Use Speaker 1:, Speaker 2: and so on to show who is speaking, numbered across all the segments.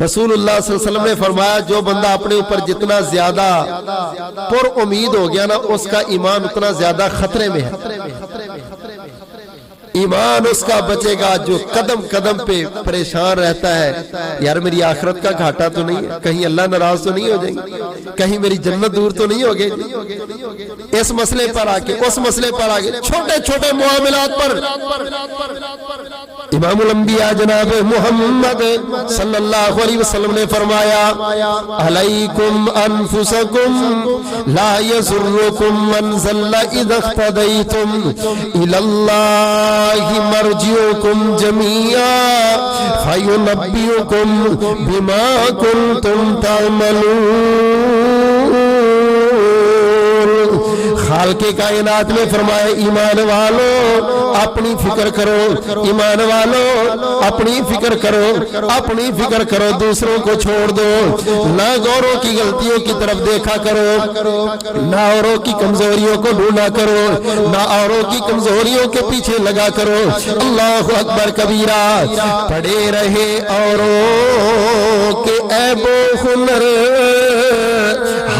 Speaker 1: رسول اللہ صلی اللہ علیہ وسلم نے فرمایا جو بندہ اپنے اوپر جتنا زیادہ پر امید ہو گیا نا اس کا ایمان اتنا زیادہ خطرے میں ہے۔ ایمان اس کا بچے گا جو قدم قدم پہ پریشان رہتا ہے، یار میری آخرت کا گھاٹا تو نہیں ہے، کہیں اللہ ناراض تو نہیں ہو جائیں گے، کہیں میری جنت دور تو نہیں ہوگی۔ اس مسئلے پر آگے اس مسئلے پر آگے چھوٹے چھوٹے معاملات پر امام الانبیاء جناب محمد صلی اللہ علیہ وسلم نے فرمایا علیکم انفسکم لا یضرکم من ضل اذا اهتدیتم الی اللہ مرجعکم جميعا فینبئکم بما کنتم تعملون۔ خالق کائنات نے فرمایا ایمان والو اپنی فکر کرو، ایمان والو اپنی فکر کرو، اپنی فکر کرو، دوسروں کو چھوڑ دو، نہ غوروں کی غلطیوں کی طرف دیکھا کرو، نہ اوروں کی کمزوریوں کو ڈھونڈا کرو، نہ اوروں کی کمزوریوں کے پیچھے لگا کرو۔ اللہ اکبر کبیرہ، پڑے رہے اوروں کے عیب و ہنر،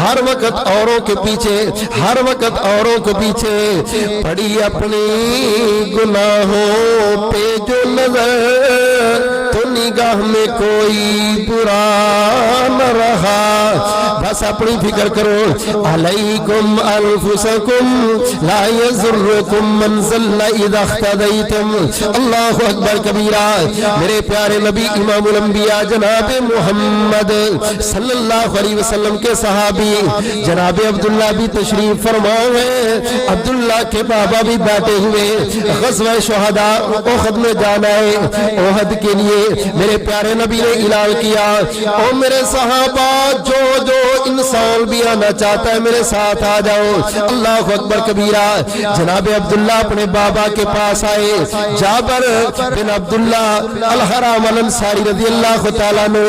Speaker 1: ہر وقت اوروں کے پیچھے، ہر وقت اوروں کے پیچھے پڑی اپنی گناہوں پہ جو نظر تو نگاہ میں کوئی برا نہ رہا۔ بس اپنی فکر کرو، علیکم انفسکم لا یضرکم من ضل اذا اهتدیتم۔ اللہ اکبر کبیرہ، میرے پیارے نبی امام الانبیاء جناب محمد صلی اللہ علیہ وسلم کے صحابی جناب عبداللہ بھی تشریف فرما ہے، عبداللہ کے بابا بھی بیٹھے ہوئے، غزوہ شہداء احد میں جانا ہے، احد کے لیے میرے پیارے نبی نے اعلان کیا، او میرے صحابہ جو انسان بھی آنا چاہتا ہے میرے ساتھ آ جاؤ۔ اللہ اکبر کبیرہ، جناب عبداللہ اپنے بابا کے پاس آئے، جابر بن عبداللہ الحرام الانصاری رضی اللہ تعالیٰ عنہ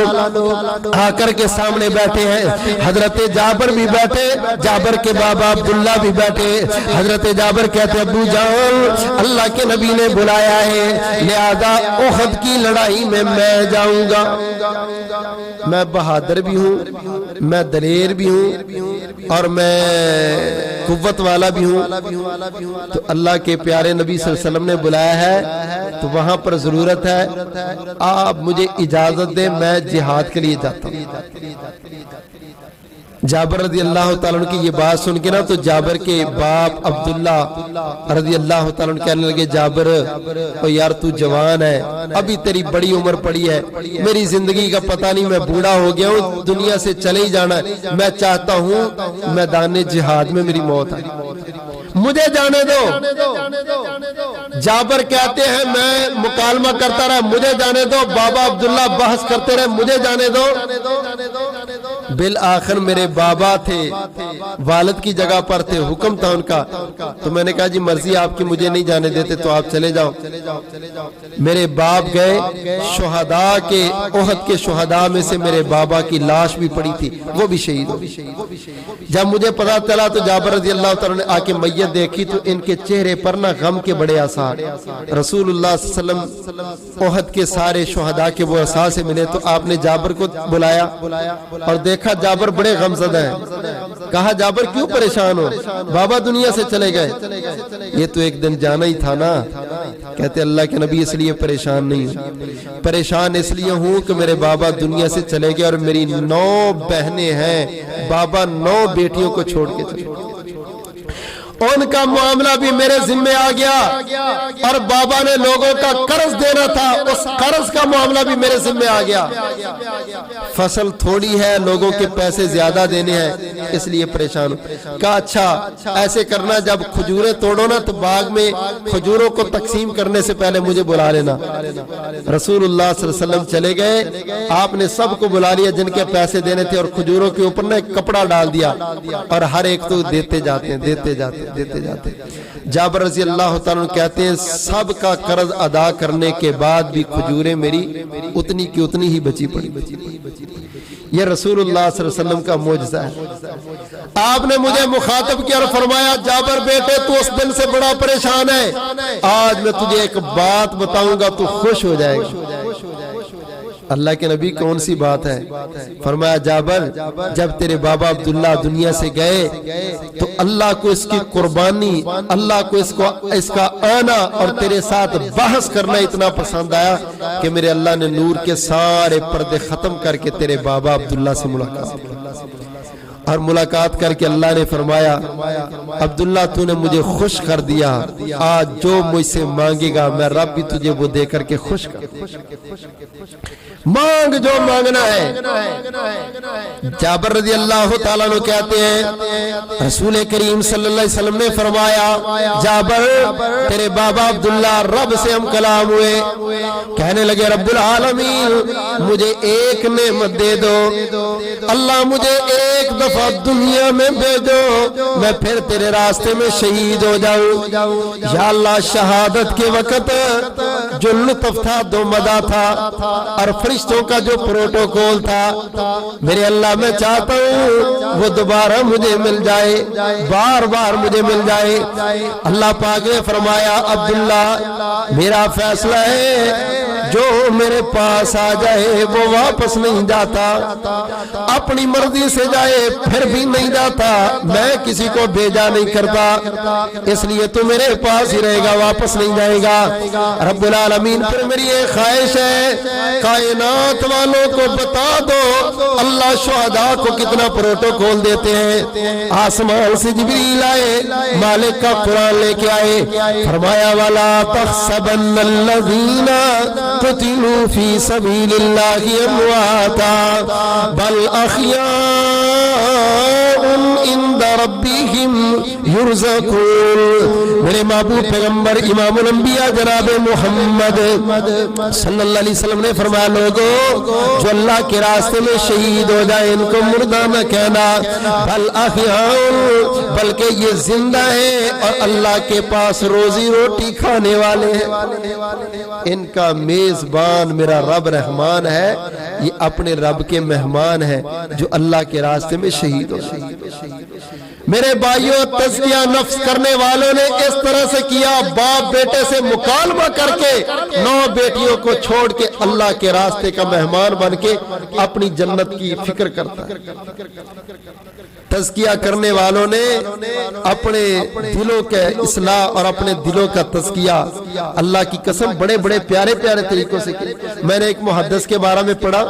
Speaker 1: آ کر کے سامنے بیٹھے ہیں، حضرت جابر بھی بیٹھے، جابر کے بابا عبداللہ بھی بیٹھے۔ حضرت جابر کہتے ابو جان اللہ کے نبی نے بلایا ہے، لہذا احد کی لڑائی میں جاؤں گا، میں بہادر بھی ہوں، میں دلیر بھی ہوں اور میں قوت والا بھی ہوں، تو اللہ کے پیارے نبی صلی اللہ علیہ وسلم نے بلایا ہے تو وہاں پر ضرورت ہے، آپ مجھے اجازت دیں میں جہاد کے لیے جاتا ہوں۔ جابر رضی اللہ تعالیٰ عنہ کی یہ بات سن کے نا تو جابر کے باپ عبداللہ رضی اللہ تعالیٰ عنہ کہنے لگے جابر او یار تو جوان ہے، ابھی تیری بڑی عمر پڑی ہے، میری زندگی کا پتہ نہیں، میں بوڑھا ہو گیا ہوں، دنیا سے چلے ہی جانا ہے، میں چاہتا ہوں میدان جہاد میں میری موت ہے، مجھے جانے دو۔ جابر کہتے ہیں میں مکالمہ کرتا رہا، مجھے جانے دو، بابا عبداللہ بحث کرتے رہے، مجھے جانے دو۔ بالآخر میرے بابا تھے، والد کی جگہ پر تھے، حکم تھا ان کا، تو میں نے کہا جی مرضی آپ کی، مجھے نہیں جانے دیتے تو آپ چلے جاؤ۔ میرے باپ گئے، شہداء کے احد کے شہداء میں سے میرے بابا کی لاش بھی پڑی تھی، وہ بھی شہید ہو۔ جب مجھے پتا چلا تو جابر رضی اللہ تعالیٰ نے آ کے میت دیکھی تو ان کے چہرے پر نہ غم کے بڑے آثار، رسول اللہ صلی اللہ علیہ وسلم احد کے سارے شہداء کے وہ آثار سے ملے، تو آپ نے جابر کو بلایا اور دیکھا جابر بڑے غمزدہ ہیں، کہا جابر کیوں پریشان ہو، بابا دنیا سے چلے گئے، یہ تو ایک دن جانا ہی تھا نا۔ کہتے اللہ کے نبی اس لیے پریشان نہیں ہوں، پریشان اس لیے ہوں کہ میرے بابا دنیا سے چلے گئے اور میری 9 بہنیں ہیں، بابا 9 بیٹیوں کو چھوڑ کے چلے گئے، ان کا معاملہ بھی میرے ذمہ آ گیا اور بابا نے لوگوں کا قرض دینا تھا، اس قرض کا معاملہ بھی میرے ذمہ آ گیا، فصل تھوڑی ہے لوگوں کے پیسے زیادہ دینے ہیں اس لیے پریشان ہوں۔ کہا اچھا ایسے کرنا جب کھجوریں توڑو نا تو باغ میں کھجوروں کو تقسیم کرنے سے پہلے مجھے بلا لینا۔ رسول اللہ صلی اللہ علیہ وسلم چلے گئے، آپ نے سب کو بلا لیا جن کے پیسے دینے تھے اور کھجوروں کے اوپر نے ایک کپڑا ڈال دیا اور ہر ایک تو دیتے جاتے۔ جابر رضی اللہ تعالیٰ کہتے ہیں سب کا قرض ادا کرنے کے بعد بھی کھجوریں میری اتنی کی اتنی ہی بچی پڑی۔ یہ رسول اللہ صلی اللہ علیہ وسلم کا معجزہ ہے۔ آپ نے مجھے مخاطب کیا اور فرمایا جابر بیٹے تو اس دن سے بڑا پریشان ہے، آج میں تجھے ایک بات بتاؤں گا تو خوش ہو جائے گا۔ اللہ کے نبی کون سی بات ہے؟ فرمایا جابر جب تیرے بابا عبداللہ دنیا سے گئے تو اللہ کو اس کی قربانی، اللہ کو اس کا آنا اور تیرے ساتھ بحث کرنا اتنا پسند آیا کہ میرے اللہ نے نور کے سارے پردے ختم کر کے تیرے بابا عبداللہ سے ملاقات کی، اور ملاقات کر کے اللہ نے فرمایا عبداللہ تو نے مجھے خوش کر دیا، آج جو مجھ سے مانگے گا میں رب بھی تجھے وہ دے کر کے خوش کر، مانگ جو مانگنا ہے۔ جابر رضی اللہ تعالیٰ عنہ کہتے ہیں رسول کریم صلی اللہ علیہ وسلم نے فرمایا جابر تیرے بابا عبداللہ رب سے ہم کلام ہوئے، کہنے لگے رب العالمین مجھے ایک نعمت دے دو، اللہ مجھے ایک دفعہ دنیا میں بھیجو میں پھر تیرے راستے میں شہید ہو جاؤں۔ یا اللہ شہادت کے وقت جو لطف تھا دو مزہ تھا اور فرشتوں کا جو پروٹوکول تھا، میرے اللہ میں چاہتا ہوں وہ دوبارہ مجھے مل جائے، بار بار مجھے مل جائے۔ اللہ پاک نے فرمایا عبداللہ میرا فیصلہ ہے جو میرے پاس آ جائے وہ واپس نہیں جاتا، اپنی مرضی سے جائے پھر بھی نہیں جاتا، میں کسی کو بھیجا نہیں کرتا، اس لیے تو میرے پاس ہی رہے گا، واپس نہیں جائے گا۔ رب العالمین پھر میری ایک خواہش ہے کائنات والوں کو بتا دو اللہ شہداء کو کتنا پروٹوکول دیتے ہیں۔ آسمان سے جبریل آئے، مالک کا قرآن لے کے آئے، فرمایا وَلَا تَحْسَبَنَّ الَّذِينَ قُتِلُوا فِي سَبِيلِ اللَّهِ أَمْوَاتًا بَلْ أَحْيَاءٌ عِندَ رَبِّهِمْ يُرْزَقُونَ۔ میرے محبوب پیغمبر امام الانبیاء جناب محمد صلی اللہ علیہ وسلم نے فرمایا لوگو جو اللہ کے راستے میں شہید ہو جائے ان کو مردہ نہ کہنا، بل احیاء بلکہ یہ زندہ ہیں اور اللہ کے پاس روزی روٹی کھانے والے ہیں، ان کا میزبان میرا رب رحمان ہے، یہ اپنے رب کے مہمان ہیں جو اللہ کے راستے میں شہید ہو جائے۔ میرے بھائیوں تزکیہ نفس کرنے والوں نے اس طرح سے کیا، باپ بیٹے سے مکالمہ کر کے 9 بیٹیوں کو چھوڑ کے اللہ کے راستے کا مہمان بن کے اپنی جنت کی فکر کرتا ہے۔ تزکیہ کرنے والوں نے اپنے دلوں کے اصلاح اور اپنے دلوں کا تزکیہ اللہ کی قسم بڑے بڑے پیارے پیارے طریقوں سے کی۔ میں نے ایک محدث کے بارے میں پڑھا،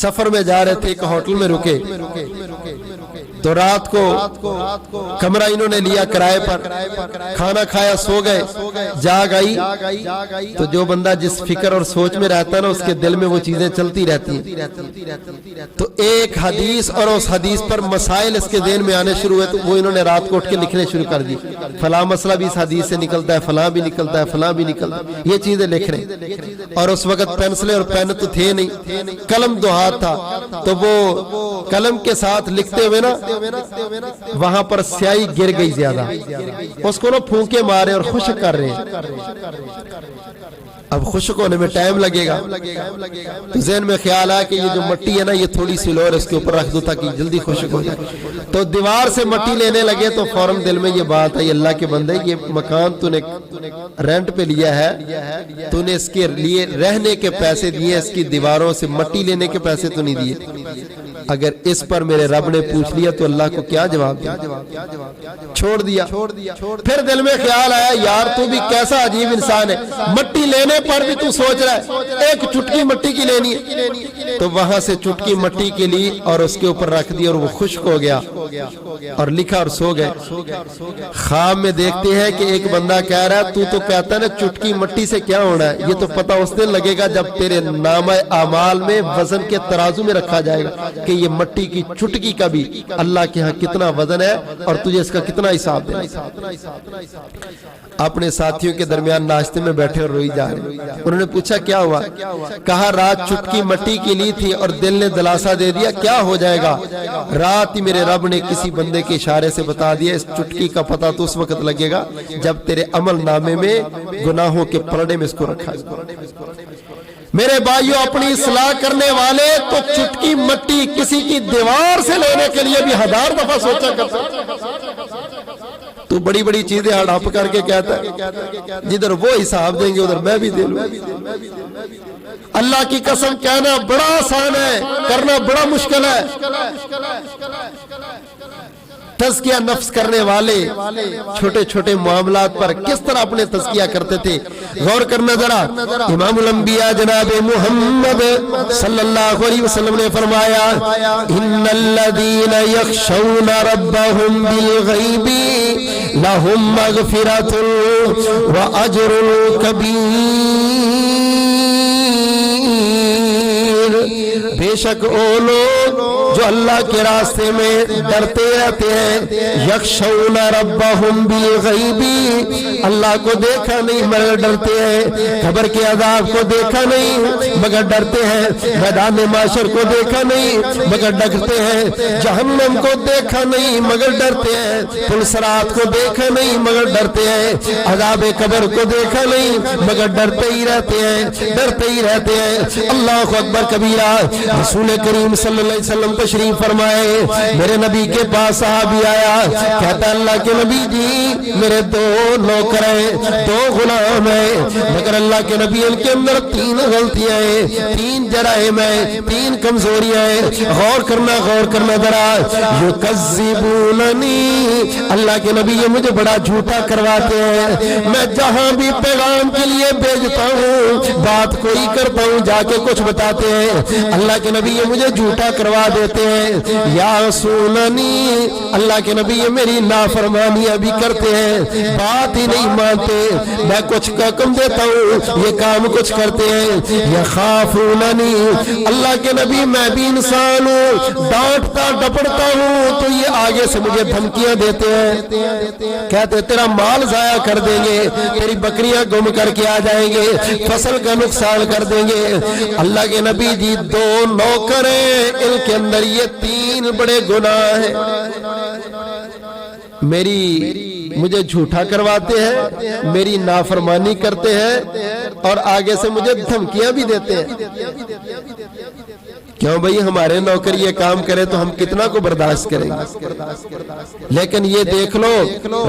Speaker 1: سفر میں جا رہے تھے، ایک ہوٹل میں رکے تو رات کو کمرہ انہوں نے لیا کرائے پر، کھانا کھایا، سو گئے، جاگ آئی تو جو بندہ جس فکر اور سوچ میں رہتا ہے نا اس کے دل میں وہ چیزیں چلتی رہتی ہیں، تو ایک حدیث اور اس حدیث پر مسائل اس کے ذہن میں آنے شروع ہوئے، تو وہ انہوں نے رات کو اٹھ کے لکھنے شروع کر دی، فلاں مسئلہ بھی اس حدیث سے نکلتا ہے، فلاں بھی نکلتا ہے، فلاں بھی نکلتا ہے، یہ چیزیں لکھ رہے ہیں۔ اور اس وقت پینسلیں اور پین تو تھے نہیں، قلم 2 ہاتھ تھا، تو وہ قلم کے ساتھ لکھتے ہوئے نا وہاں پر سیاہی گر گئی زیادہ، اس کو نا پھونکے مارے اور خشک کر رہے ہیں۔ اب خشک ہونے میں ٹائم لگے گا، تو ذہن میں خیال آیا کہ یہ جو مٹی ہے نا یہ تھوڑی سی لور اس کے اوپر رکھ دو تاکہ جلدی خشک ہو جائے، تو دیوار سے مٹی لینے لگے تو فوراً دل میں یہ بات ہے اللہ کے بندے یہ مکان تو نے رینٹ پہ لیا ہے، تو نے اس کے لیے رہنے کے پیسے دیے، اس کی دیواروں سے مٹی لینے کے پیسے تو نہیں دیے، اگر اس پر میرے رب نے پوچھ لیا تو اللہ کو کیا جواب دیا؟ چھوڑ دیا۔ پھر دل میں خیال آیا یار تو بھی کیسا عجیب انسان ہے، مٹی لینے پر بھی تو سوچ رہا ہے ایک چٹکی مٹی کی لینی ہے، تو وہاں سے چٹکی مٹی کے لی اور اس کے اوپر رکھ دی اور وہ خشک ہو گیا اور لکھا اور سو گئے۔ خواب میں دیکھتے ہیں کہ ایک بندہ کہہ رہا ہے تو کہتا ہے نا چٹکی مٹی سے کیا ہونا ہے، یہ تو پتہ اس دن لگے گا جب تیرے نامہ اعمال میں وزن کے ترازو میں رکھا جائے گا کہ یہ مٹی کی چٹکی کا بھی اللہ کے ہاں کتنا وزن ہے اور تجھے اس کا کتنا حساب دینا ہے۔ اپنے ساتھیوں کے درمیان ناشتے میں بیٹھے اور روئی جا رہے، انہوں نے پوچھا کیا ہوا؟ کہا رات چٹکی مٹی کی لی تھی اور دل نے دلاسا دے دیا کیا ہو جائے گا، رات ہی میرے رب نے کسی بندے کے اشارے سے بتا دیا اس چٹکی کا پتہ تو اس وقت لگے گا جب تیرے عمل نامے میں گناہوں کے پلڑے میں اس کو رکھا ہے۔ میرے بھائیوں اپنی اصلاح کرنے والے تو چٹکی مٹی کسی کی دیوار سے لینے کے لیے بھی 1000 دفعہ سوچا کرتا تو بڑی بڑی چیزیں ہڑپ کر کے کہتا ہے جدھر وہ حساب دیں گے ادھر میں بھی دے لوں۔ اللہ کی قسم کہنا بڑا آسان ہے، کرنا بڑا مشکل ہے۔ تزکیہ نفس کرنے والے چھوٹے چھوٹے معاملات پر کس طرح اپنے تزکیہ کرتے تھے، غور کرنا ذرا۔ امام الانبیاء جناب محمد صلی اللہ علیہ وسلم نے فرمایا ان الذین یخشون ربهم بالغیب لهم مغفرۃ واجر کبیر۔ بے شک وہ لوگ جو اللہ کے راستے میں ڈرتے رہتے ہیں، یخشون ربهم بالغیب، اللہ کو دیکھا نہیں مگر ڈرتے ہیں، قبر کے عذاب کو دیکھا نہیں مگر ڈرتے ہیں، میدان معاشر کو دیکھا نہیں مگر ڈرتے ہیں، جہنم کو دیکھا نہیں مگر ڈرتے ہیں، پل صراط کو دیکھا نہیں مگر ڈرتے ہیں، عذاب قبر کو دیکھا نہیں مگر ڈرتے ہی رہتے ہیں، ڈرتے ہی رہتے ہیں۔ اللہ اکبر کبیرہ۔ رسول کریم صلی اللہ علیہ وسلم تشریف فرمائے، میرے نبی کے پاس صحابی آیا، کہتا اللہ کے نبی جی میرے دو نوکر ہیں، دو غلام ہیں، مگر اللہ کے نبی ان کے اندر 3 غلطیاں ہیں، 3 جرائم ہیں، 3 کمزوریاں ہیں۔ غور کرنا ذرا۔ یکذبوننی، اللہ کے نبی یہ مجھے بڑا جھوٹا کرواتے ہیں، میں جہاں بھی پیغام کے لیے بھیجتا ہوں بات کوئی کرتا ہوں جا کے کچھ بتاتے ہیں، اللہ کے نبی یہ مجھے جھوٹا کروا دیتے ہیں۔ یعصوننی، اللہ کے نبی یہ میری نافرمانیاں بھی کرتے ہیں، بات ہی نہیں مانتے، میں کچھ حکم دیتا ہوں یہ کام کچھ کرتے ہیں۔ یخافوننی، اللہ کے نبی میں بھی انسان ہوں، ڈانٹتا ڈپڑتا ہوں تو یہ آگے سے مجھے دھمکیاں دیتے ہیں، کہتے تیرا مال ضائع کر دیں گے، تیری بکریاں گم کر کے آ جائیں گے، فصل کا نقصان کر دیں گے۔ اللہ کے نبی جی 2 نوکر ہیں، ان کے اندر یہ 3 بڑے گناہ ہیں، مجھے جھوٹا کرواتے ہیں، میری نافرمانی کرتے ہیں اور آگے سے مجھے دھمکیاں بھی دیتے ہیں۔ کیوں بھئی ہمارے نوکر یہ کام کرے تو ہم کتنا کو برداشت کریں گے؟ لیکن یہ دیکھ لو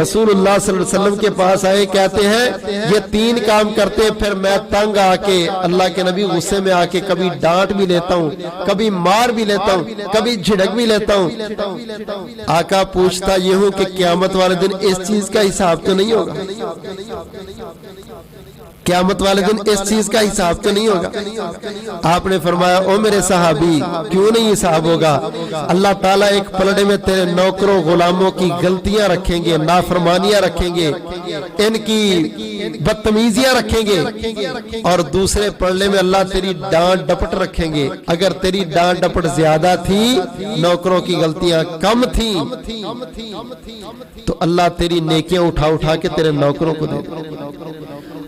Speaker 1: رسول اللہ صلی اللہ علیہ وسلم کے پاس آئے، کہتے ہیں یہ 3 کام کرتے، پھر میں تنگ آ کے اللہ کے نبی غصے میں آ کے کبھی ڈانٹ بھی لیتا ہوں، کبھی مار بھی لیتا ہوں، کبھی جھڑک بھی لیتا ہوں۔ آقا پوچھتا یہ ہوں کہ قیامت والے دن اس چیز کا حساب تو نہیں ہوگا؟ قیامت والے دن اس چیز کا حساب تو نہیں ہوگا؟ آپ نے فرمایا او میرے صحابی کیوں نہیں حساب ہوگا؟ اللہ تعالیٰ ایک پلڑے میں تیرے نوکروں غلاموں کی غلطیاں رکھیں گے، نافرمانیاں رکھیں گے، ان کی بدتمیزیاں رکھیں گے، اور دوسرے پلڑے میں اللہ تیری ڈانٹ ڈپٹ رکھیں گے۔ اگر تیری ڈانٹ ڈپٹ زیادہ تھی، نوکروں کی غلطیاں کم تھیں، تو اللہ تیری نیکیاں اٹھا اٹھا کے تیرے نوکروں کو دے دے،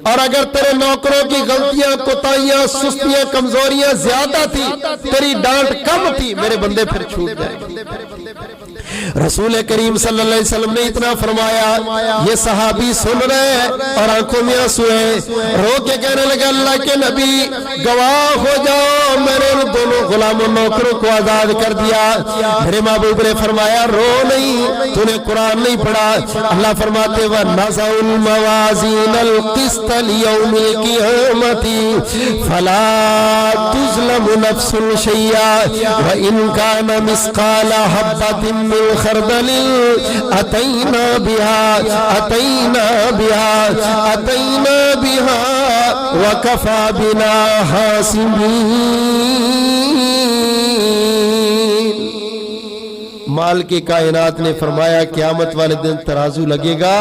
Speaker 1: اور اگر تیرے نوکروں کی غلطیاں کوتاہیاں سستیاں کمزوریاں زیادہ تھی، تیری ڈانٹ کم تھی، میرے بندے پھر چھوٹ جائے۔ رسول کریم صلی اللہ علیہ وسلم نے اتنا فرمایا، یہ صحابی سن رہے ہیں اور آنکھوں میں آنسو ہیں، رو کے کہنے لگے اللہ کے نبی گواہ ہو جاؤ میں نے ان دونوں غلاموں نوکروں کو آزاد کر دیا۔ میرے محبوب نے فرمایا رو نہیں، تو نے قرآن نہیں پڑھا۔ اللہ فرماتے وَنَزَعُ الْمَوَازِينَ الْقِسْطَ لِيَوْمِ الْقِيَامَةِ فَلَا تُظْلَمُ نَفْسٌ شَيْئًا وَإِنْ كَانَ مِثْقَالَ حَبَّةٍ مِّنْ خَرْدَلٍ أَتَيْنَا بِهَا وَكَفَى بِنَا حَاسِبِينَ۔ مال کی کائنات نے فرمایا قیامت والے دن ترازو لگے گا،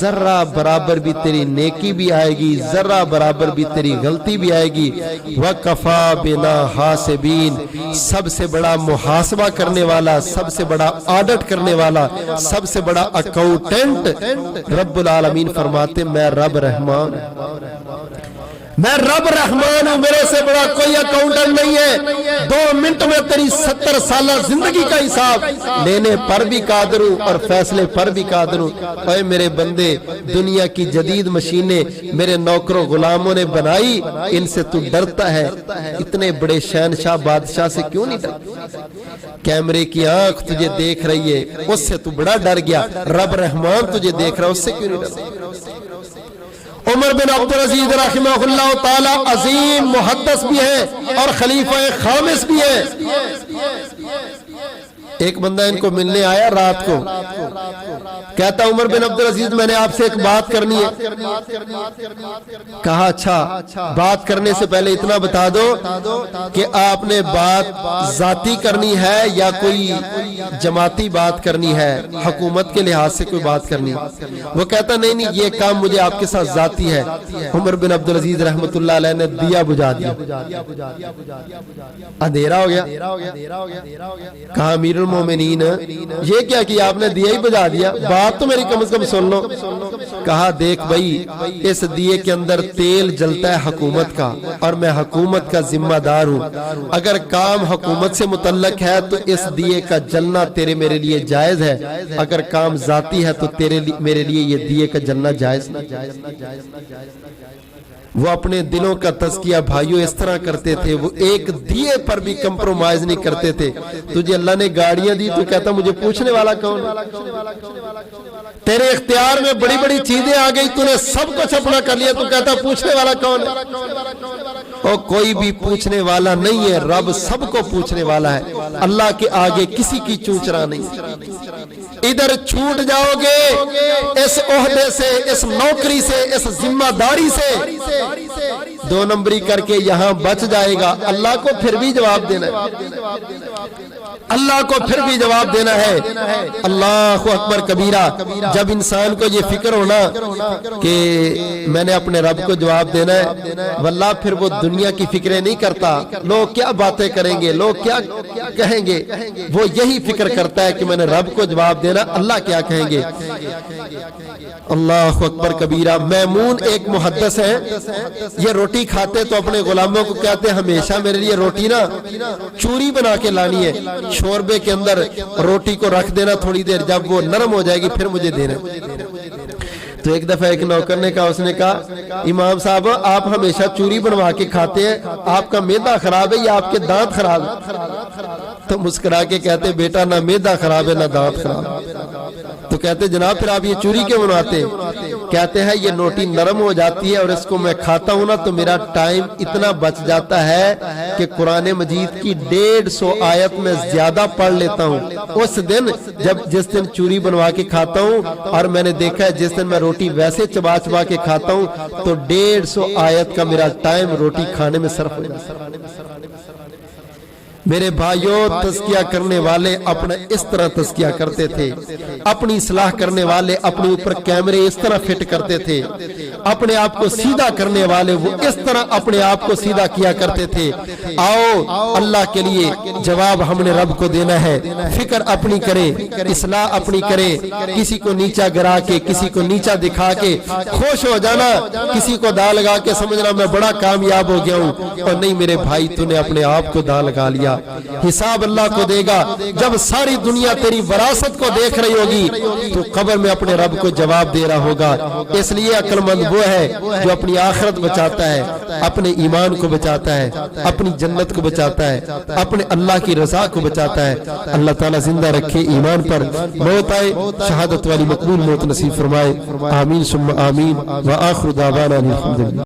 Speaker 1: ذرہ برابر بھی تیری نیکی بھی آئے گی، ذرہ برابر بھی تیری غلطی بھی آئے گی۔ وَكَفَى بِنَا حَاسِبِينَ، سب سے بڑا محاسبہ کرنے والا، سب سے بڑا آڈٹ کرنے والا، سب سے بڑا اکاؤنٹنٹ رب العالمین فرماتے میں رب رحمان، میں رب رحمان ہوں، میرے سے بڑا کوئی اکاؤنٹنٹ نہیں ہے۔ 2 منٹ میں تیری 70 سالہ زندگی کا حساب لینے پر بھی قادر ہوں اور فیصلے پر بھی قادر ہوں۔ اے میرے بندے، دنیا کی جدید مشینیں میرے نوکروں غلاموں نے بنائی، ان سے تو ڈرتا ہے؟ اتنے بڑے شہنشاہ بادشاہ سے کیوں نہیں ڈرتا؟ کیمرے کی آنکھ تجھے دیکھ رہی ہے، اس سے تو بڑا ڈر گیا۔ رب رحمان تجھے دیکھ رہا ہے، اس سے کیوں نہیں ڈرتا؟ او عمر بن عبدالعزیز رحمہ اللہ تعالی عظیم محدث بھی ہیں اور خلیفہ خامس بھی ہیں. ایک بندہ ان کو ملنے آیا رات کو, کہتا عمر بن عبدالعزیز میں نے آپ سے ایک بات کرنی ہے. کہا اچھا, بات کرنے سے پہلے اتنا بتا دو کہ آپ نے بات ذاتی کرنی ہے یا کوئی جماعتی بات کرنی ہے, حکومت کے لحاظ سے کوئی بات کرنی ہے. وہ کہتا نہیں یہ کام مجھے آپ کے ساتھ ذاتی ہے. عمر بن عبدالعزیز رحمت اللہ علیہ نے دیا بجھا دیا, اندھیرا ہو گیا. کہا امیر المومنین یہ کیا کیا آپ نے دیا ہی بجھا دیا, بات تو میری کم از کم سن لو. کہا دیکھ بھائی اس دیے کے اندر تیل جلتا ہے حکومت کا اور میں حکومت کا ذمہ دار ہوں. اگر کام حکومت سے متعلق ہے تو اس دیے کا جلنا تیرے میرے لیے جائز ہے, اگر کام ذاتی ہے تو تیرے میرے لیے یہ دیے کا جلنا جائز نہیں. وہ اپنے دلوں کا تزکیہ بھائیوں اس طرح کرتے تھے, وہ ایک دیے پر بھی کمپرومائز نہیں کرتے تھے. تجھے اللہ نے گاڑیاں دی تو کہتا مجھے پوچھنے والا کون ہے؟ تیرے اختیار میں بڑی بڑی چیزیں آ گئی, تو نے سب کچھ اپنا کر لیا, تو کہتا پوچھنے والا کون ہے؟ اور کوئی بھی پوچھنے والا نہیں ہے, رب سب کو پوچھنے والا ہے. اللہ کے آگے کسی کی چونچرا نہیں. ادھر چھوٹ جاؤ گے اس عہدے سے, اس نوکری سے, اس ذمہ داری سے, دو نمبری کر کے یہاں بچ جائے گا. اللہ کو پھر بھی جواب دینا ہے, اللہ کو پھر بھی جواب دینا ہے. اللہ اکبر کبیرہ. جب انسان کو یہ فکر ہونا کہ میں نے اپنے رب کو جواب دینا ہے, واللہ پھر وہ دنیا کی فکریں نہیں کرتا, لوگ کیا باتیں کریں گے, لوگ کیا کہیں گے. وہ یہی فکر کرتا ہے کہ میں نے رب کو جواب دینا, اللہ کیا کہیں گے. اللہ اکبر کبیرہ. میمون ایک محدث ہیں, یہ روٹی کھاتے تو اپنے غلاموں کو کہتے ہمیشہ میرے لیے روٹی نا چوری بنا کے لانی ہے, شوربے کے اندر روٹی کو رکھ دینا تھوڑی دیر, جب وہ نرم ہو جائے گی پھر مجھے دینا. تو ایک دفعہ ایک نوکر نے کہا, اس نے کہا امام صاحب آپ ہمیشہ چوری بنوا کے کھاتے ہیں, آپ کا معدہ خراب ہے یا آپ کے دانت خراب ہے؟ تو مسکرا کے کہتے بیٹا نہ معدہ خراب ہے نہ دانت خراب ہے. تو کہتے جناب پھر آپ یہ چوری کیوں بنواتے؟ کہتے ہیں یہ روٹی نرم ہو جاتی ہے اور اس کو میں کھاتا ہوں نا تو میرا ٹائم اتنا بچ جاتا ہے کہ قرآن مجید کی 150 آیت میں زیادہ پڑھ لیتا ہوں. اس دن جس دن چوری بنوا کے کھاتا ہوں, اور میں نے دیکھا ہے جس دن میں روٹی ویسے چبا چبا کے کھاتا ہوں تو 150 آیت کا میرا ٹائم روٹی کھانے میں صرف ہو جاتا ہے. میرے بھائیوں, تزکیہ کرنے والے اپنا اس طرح تزکیہ کرتے تھے, اپنی اصلاح کرنے والے اپنے اوپر کیمرے اس طرح فٹ کرتے تھے, اپنے آپ کو سیدھا کرنے والے وہ اس طرح اپنے آپ کو سیدھا کیا کرتے تھے. آؤ اللہ کے لیے جواب ہم نے رب کو دینا ہے. فکر اپنی کرے, اصلاح اپنی کرے, کسی کو نیچا گرا کے, کسی کو نیچا دکھا کے خوش ہو جانا, کسی کو دا لگا کے سمجھنا میں بڑا کامیاب ہو گیا ہوں, اور نہیں میرے بھائی تو نے اپنے آپ کو دا لگا لیا. حساب اللہ کو دے گا. جب ساری دنیا تیری وراثت کو دیکھ رہی ہوگی تو قبر میں اپنے رب کو جواب دے رہا ہوگا. اس لیے عقل مند وہ ہے جو اپنی آخرت بچاتا ہے, اپنے ایمان کو بچاتا ہے, اپنی جنت کو بچاتا ہے, اپنے اللہ کی رضا کو بچاتا ہے. اللہ تعالیٰ زندہ رکھے ایمان پر, موت آئے شہادت والی مقبول موت نصیب فرمائے. آمین ثم آمین. وآخر دعوانا الحمدللہ.